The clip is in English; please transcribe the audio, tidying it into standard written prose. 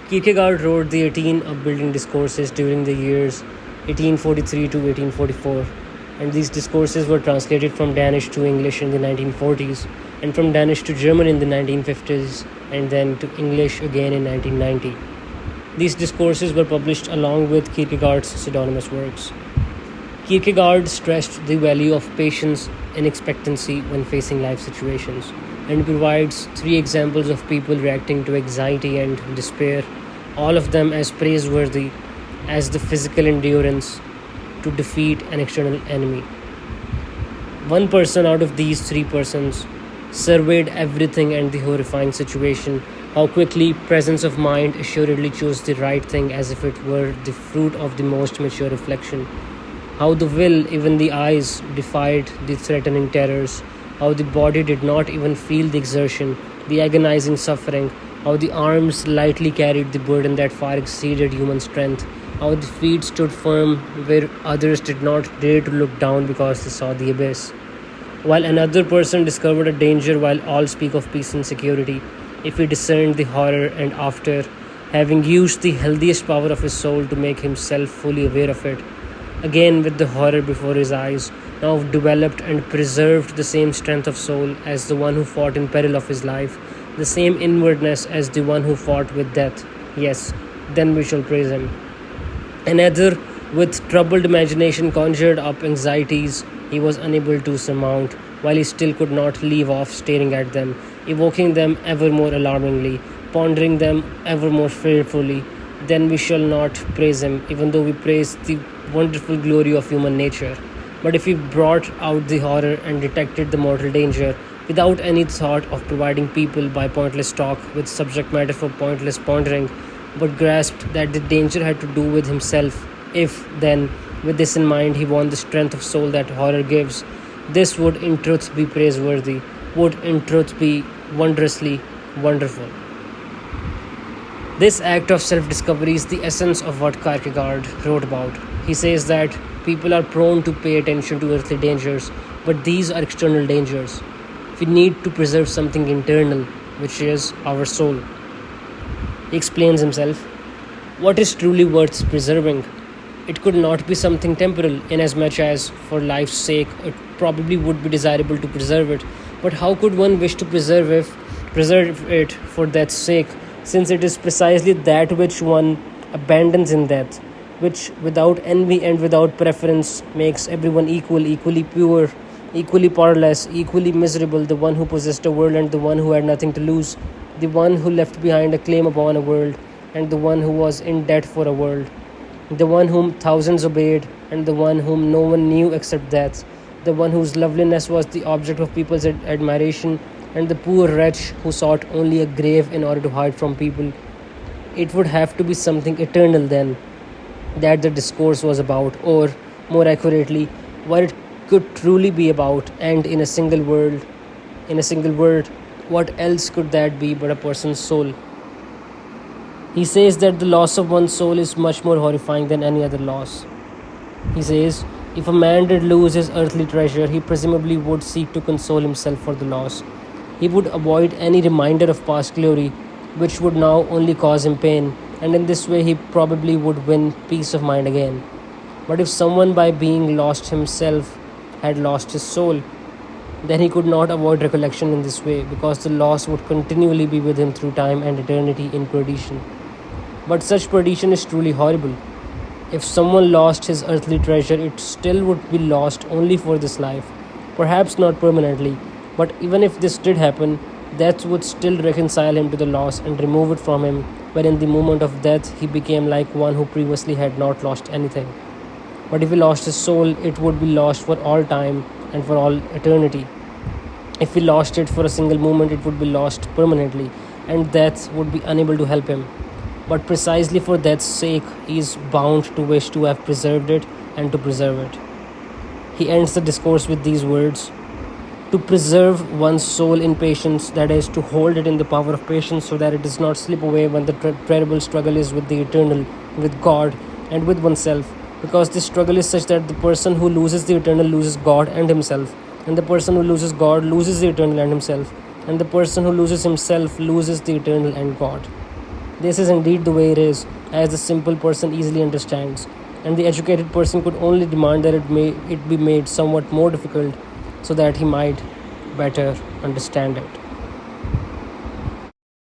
Kierkegaard wrote the 18 Upbuilding discourses during the years 1843 to 1844, and these discourses were translated from Danish to English in the 1940s, and from Danish to German in the 1950s, and then to English again in 1990. These discourses were published along with Kierkegaard's pseudonymous works. Kierkegaard stressed the value of patience and expectancy when facing life situations, and provides 3 examples of people reacting to anxiety and despair, all of them as praiseworthy as the physical endurance to defeat an external enemy. One person out of these 3 persons surveyed everything and the horrifying situation, how quickly presence of mind assuredly chose the right thing as if it were the fruit of the most mature reflection, how the will, even the eyes, defied the threatening terrors, how the body did not even feel the exertion, the agonizing suffering, how the arms lightly carried the burden that far exceeded human strength, how the feet stood firm where others did not dare to look down because they saw the abyss. While another person discovered a danger while all speak of peace and security, if he discerned the horror and after, having used the healthiest power of his soul to make himself fully aware of it, again with the horror before his eyes, now developed and preserved the same strength of soul as the one who fought in peril of his life, the same inwardness as the one who fought with death. Yes, then we shall praise him. Another, with troubled imagination, conjured up anxieties he was unable to surmount, while he still could not leave off staring at them, evoking them ever more alarmingly, pondering them ever more fearfully. Then we shall not praise him, even though we praise the wonderful glory of human nature. But if he brought out the horror and detected the mortal danger, without any thought of providing people by pointless talk with subject matter for pointless pondering, but grasped that the danger had to do with himself, if, then, with this in mind, he won the strength of soul that horror gives, this would in truth be praiseworthy, would in truth be wondrously wonderful. This act of self-discovery is the essence of what Kierkegaard wrote about. He says that people are prone to pay attention to earthly dangers, but these are external dangers. We need to preserve something internal, which is our soul. He explains himself. What is truly worth preserving? It could not be something temporal, inasmuch as, for life's sake, it probably would be desirable to preserve it. But how could one wish to preserve it for death's sake, since it is precisely that which one abandons in death, which without envy and without preference makes everyone equal, equally pure, equally powerless, equally miserable, the one who possessed a world and the one who had nothing to lose, the one who left behind a claim upon a world and the one who was in debt for a world, the one whom thousands obeyed and the one whom no one knew except death, the one whose loveliness was the object of people's admiration and the poor wretch who sought only a grave in order to hide from people. It would have to be something eternal then that the discourse was about, or more accurately, what it could truly be about, and in a single word, what else could that be but a person's soul? He says that the loss of one's soul is much more horrifying than any other loss. He says, if a man did lose his earthly treasure, he presumably would seek to console himself for the loss. He would avoid any reminder of past glory, which would now only cause him pain, and in this way he probably would win peace of mind again. But if someone by being lost himself had lost his soul, then he could not avoid recollection in this way, because the loss would continually be with him through time and eternity in perdition. But such perdition is truly horrible. If someone lost his earthly treasure, it still would be lost only for this life, perhaps not permanently, but even if this did happen, death would still reconcile him to the loss and remove it from him, when in the moment of death he became like one who previously had not lost anything. But if he lost his soul, it would be lost for all time and for all eternity. If he lost it for a single moment, it would be lost permanently, and death would be unable to help him. But precisely for death's sake, he is bound to wish to have preserved it and to preserve it. He ends the discourse with these words: to preserve one's soul in patience, that is, to hold it in the power of patience so that it does not slip away when the terrible struggle is with the eternal, with God, and with oneself, because this struggle is such that the person who loses the eternal loses God and himself, and the person who loses God loses the eternal and himself, and the person who loses himself loses the eternal and God. This is indeed the way it is, as the simple person easily understands, and the educated person could only demand that it be made somewhat more difficult so that he might better understand it.